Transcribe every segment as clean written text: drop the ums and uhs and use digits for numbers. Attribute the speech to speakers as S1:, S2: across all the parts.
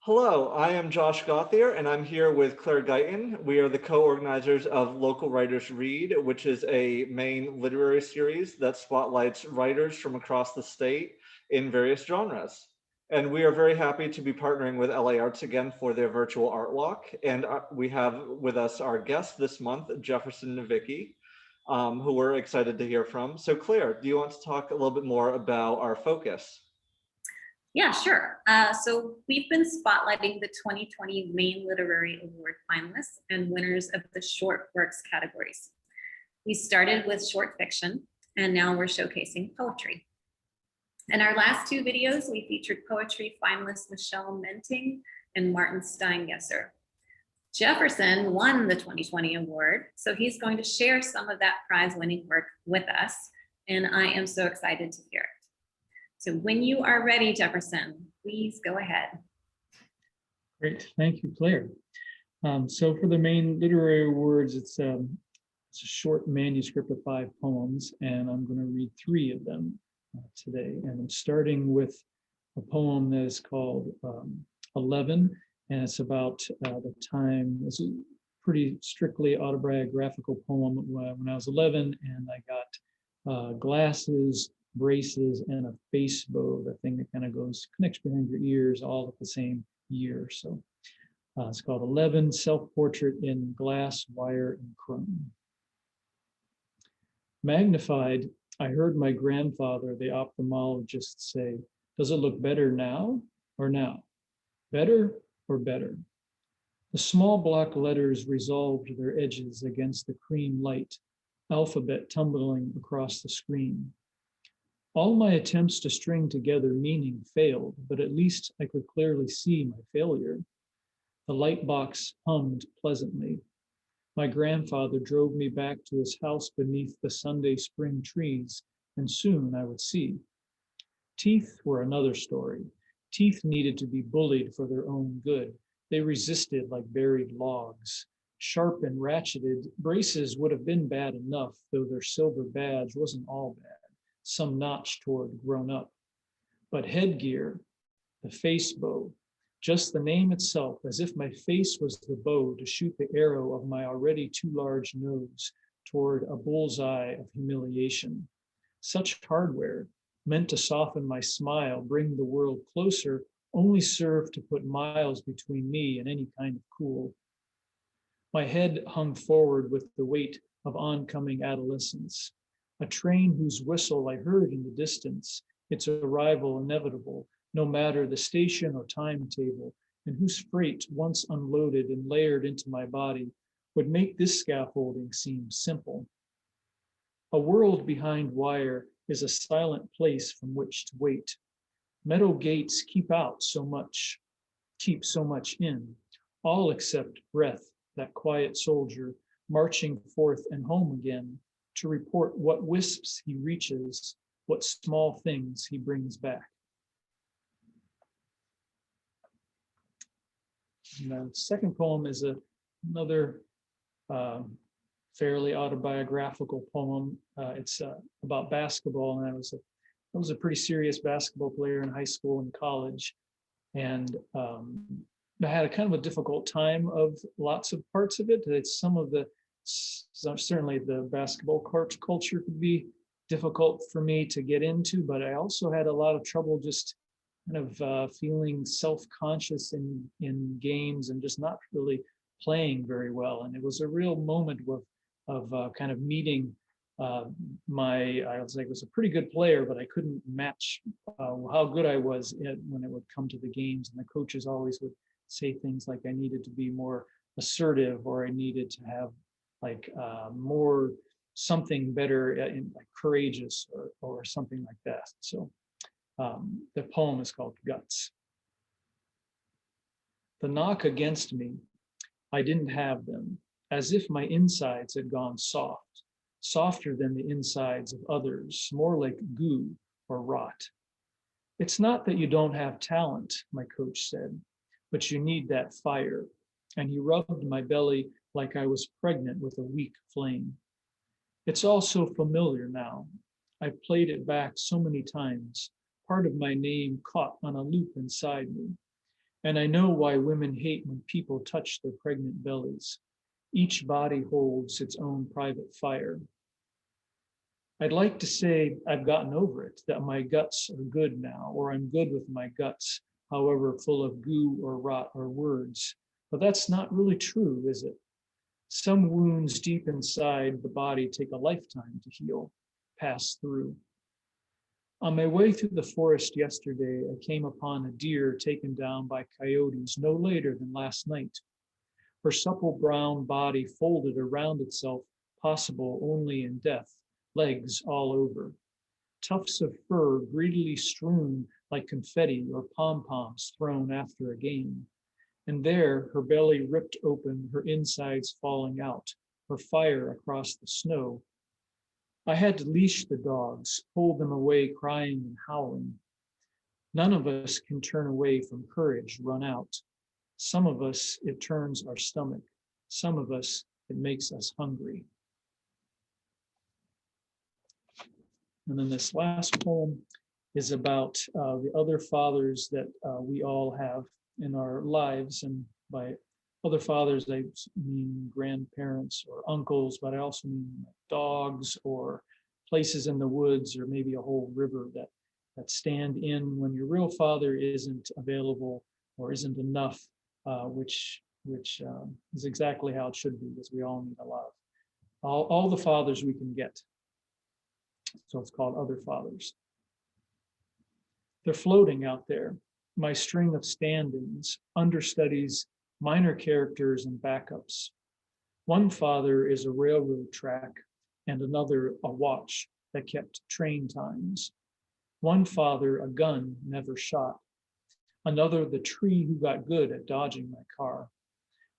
S1: Hello, I am Josh Gauthier, and I'm here with Claire Guyton. We are the co-organizers of Local Writers Read, which is a Maine literary series that spotlights writers from across the state in various genres. And we are very happy to be partnering with LA Arts again for their virtual art walk. And we have with us our guest this month, Jefferson Navicky, who we're excited to hear from. So Claire, do you want to talk a little bit more about our focus?
S2: Yeah, sure. So we've been spotlighting the 2020 Maine Literary Award finalists and winners of the short works categories. We started with short fiction, and now we're showcasing poetry. In our last two videos, we featured poetry finalists Michelle Menting and Martin Steingesser. Jefferson won the 2020 award, so he's going to share some of that prize-winning work with us, and I am so excited to hear it. So when you are ready, Jefferson, please go ahead.
S3: Great, thank you, Claire. So for the Maine Literary Awards, it's a short manuscript of 5 poems, and I'm going to read 3 of them today. And I'm starting with a poem that is called 11, and it's about the time. It's a pretty strictly autobiographical poem when I was 11, and I got glasses, braces, and a face bow, the thing that kind of connects behind your ears, all at the same year. So it's called 11, Self-Portrait in Glass, Wire, and Chrome. Magnified, I heard my grandfather, the ophthalmologist, say, "Does it look better now or now? Better or better?" The small block letters resolved their edges against the cream light, alphabet tumbling across the screen. All my attempts to string together meaning failed, but at least I could clearly see my failure. The light box hummed pleasantly. My grandfather drove me back to his house beneath the Sunday spring trees, and soon I would see. Teeth were another story. Teeth needed to be bullied for their own good. They resisted like buried logs. Sharp and ratcheted, braces would have been bad enough, though their silver badge wasn't all bad. Some notch toward grown up. But headgear, the face bow, just the name itself, as if my face was the bow to shoot the arrow of my already too large nose toward a bullseye of humiliation. Such hardware, meant to soften my smile, bring the world closer, only served to put miles between me and any kind of cool. My head hung forward with the weight of oncoming adolescence. A train whose whistle I heard in the distance, its arrival inevitable, no matter the station or timetable, and whose freight, once unloaded and layered into my body, would make this scaffolding seem simple. A world behind wire is a silent place from which to wait. Metal gates keep so much in, all except breath, that quiet soldier marching forth and home again, to report what wisps he reaches, what small things he brings back. And the second poem is another fairly autobiographical poem. It's about basketball, and I was a pretty serious basketball player in high school and college, and I had a kind of a difficult time of lots of parts of it. It's certainly the basketball culture could be difficult for me to get into, but I also had a lot of trouble just kind of feeling self-conscious in games and just not really playing very well. And it was a real moment of kind of meeting I was a pretty good player, but I couldn't match how good I was when it would come to the games. And the coaches always would say things like I needed to be more assertive, or I needed to have more something better, like courageous or something like that. So the poem is called Guts. The knock against me, I didn't have them, as if my insides had gone soft, softer than the insides of others, more like goo or rot. It's not that you don't have talent, my coach said, but you need that fire. And he rubbed my belly like I was pregnant with a weak flame. It's all so familiar now. I've played it back so many times, part of my name caught on a loop inside me. And I know why women hate when people touch their pregnant bellies. Each body holds its own private fire. I'd like to say I've gotten over it, that my guts are good now, or I'm good with my guts, however full of goo or rot or words. But that's not really true, is it? Some wounds deep inside the body take a lifetime to heal, pass through. On my way through the forest yesterday, I came upon a deer taken down by coyotes no later than last night. Her supple brown body folded around itself, possible only in death, legs all over. Tufts of fur greedily strewn like confetti or pom-poms thrown after a game. And there, her belly ripped open, her insides falling out, her fire across the snow. I had to leash the dogs, hold them away crying and howling. None of us can turn away from courage run out. Some of us, it turns our stomach. Some of us, it makes us hungry. And then this last poem is about the other fathers that we all have in our lives. And by other fathers, I mean grandparents or uncles, but I also mean dogs or places in the woods or maybe a whole river that stand in when your real father isn't available or isn't enough, which is exactly how it should be, because we all need a lot of all the fathers we can get. So it's called Other Fathers. They're floating out there, my string of stand-ins, understudies, minor characters, and backups. One father is a railroad track, and another a watch that kept train times. One father, a gun never shot. Another, the tree who got good at dodging my car.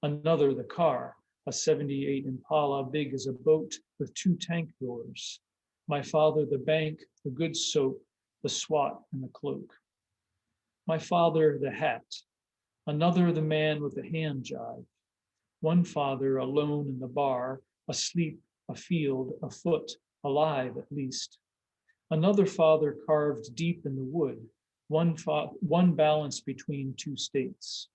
S3: Another, the car, a 78 Impala big as a boat with 2 tank doors. My father, the bank, the good soap, the SWAT, and the cloak. My father, the hat. Another, the man with the hand jive. One father, alone in the bar, asleep, afield, afoot, alive at least. Another father carved deep in the wood, one balance between 2 states.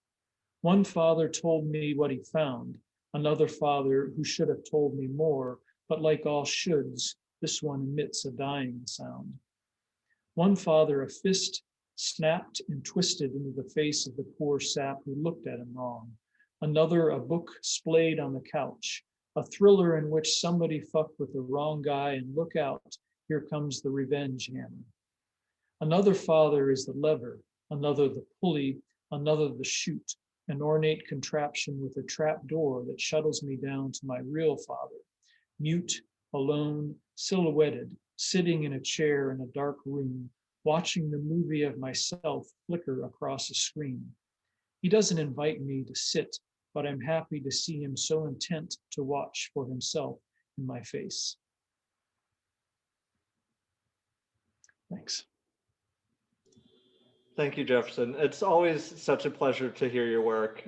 S3: One father told me what he found, another father who should have told me more, but like all shoulds, this one emits a dying sound. One father, a fist snapped and twisted into the face of the poor sap who looked at him wrong. Another, a book splayed on the couch, a thriller in which somebody fucked with the wrong guy and look out, here comes the revenge hammer. Another father is the lever, another the pulley, another the chute, an ornate contraption with a trap door that shuttles me down to my real father, mute, alone, silhouetted, sitting in a chair in a dark room, watching the movie of myself flicker across a screen. He doesn't invite me to sit, but I'm happy to see him so intent to watch for himself in my face. Thanks.
S1: Thank you, Jefferson. It's always such a pleasure to hear your work.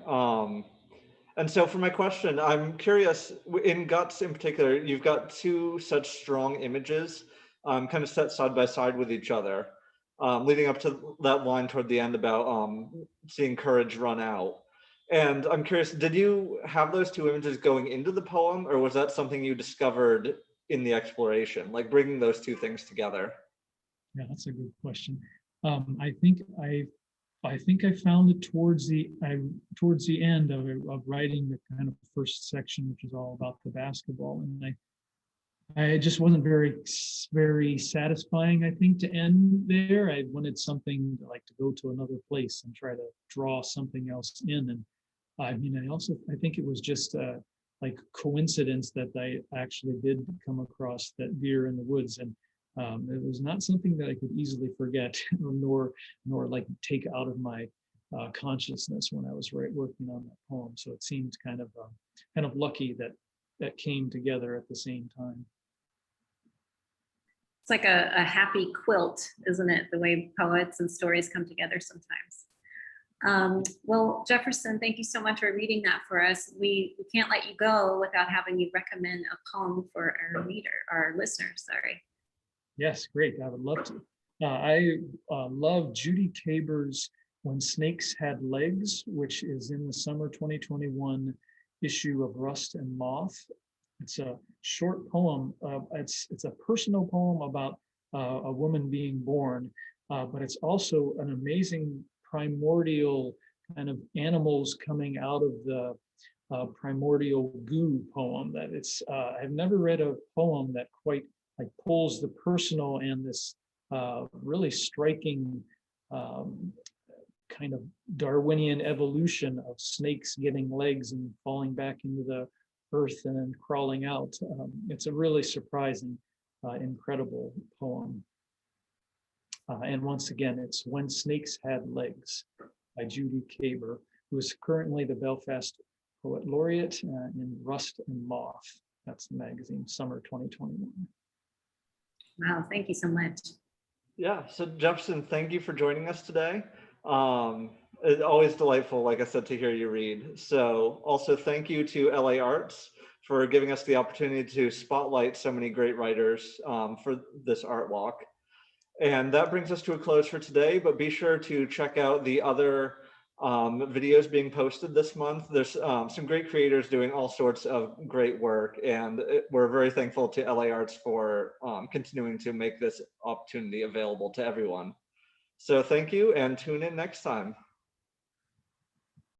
S1: And so for my question, I'm curious, in Guts in particular, you've got 2 such strong images kind of set side by side with each other, leading up to that line toward the end about seeing courage run out. And I'm curious, did you have those 2 images going into the poem, or was that something you discovered in the exploration, like bringing those 2 things together?
S3: Yeah, that's a good question. I think I found it towards the end of writing the kind of first section, which is all about the basketball, and I just wasn't very satisfying, I think, to end there. I wanted something like to go to another place and try to draw something else in. And I mean, I think it was just like coincidence that I actually did come across that deer in the woods, and it was not something that I could easily forget, nor like take out of my consciousness when I was working on that poem. So it seemed kind of lucky that came together at the same time.
S2: It's like a happy quilt, isn't it? The way poets and stories come together sometimes. Well, Jefferson, thank you so much for reading that for us. We can't let you go without having you recommend a poem for our listeners, sorry.
S3: Yes, great. I would love to. I love Judy Tabor's When Snakes Had Legs, which is in the summer 2021 issue of Rust and Moth. It's a short poem. It's a personal poem about a woman being born, but it's also an amazing primordial kind of animals coming out of the primordial goo poem. That it's I've never read a poem that quite like pulls the personal and this really striking kind of Darwinian evolution of snakes getting legs and falling back into the earth and then crawling out. It's a really surprising, incredible poem. And once again, it's When Snakes Had Legs by Judy Caber, who is currently the Belfast Poet Laureate in Rust and Moth. That's the magazine, summer 2021.
S2: Wow, thank you so much.
S1: Yeah, so Jefferson, thank you for joining us today. It's always delightful, like I said, to hear you read. So also thank you to LA Arts for giving us the opportunity to spotlight so many great writers for this art walk. And that brings us to a close for today, but be sure to check out the other videos being posted this month. There's some great creators doing all sorts of great work, and we're very thankful to LA Arts for continuing to make this opportunity available to everyone. So thank you, and tune in next time.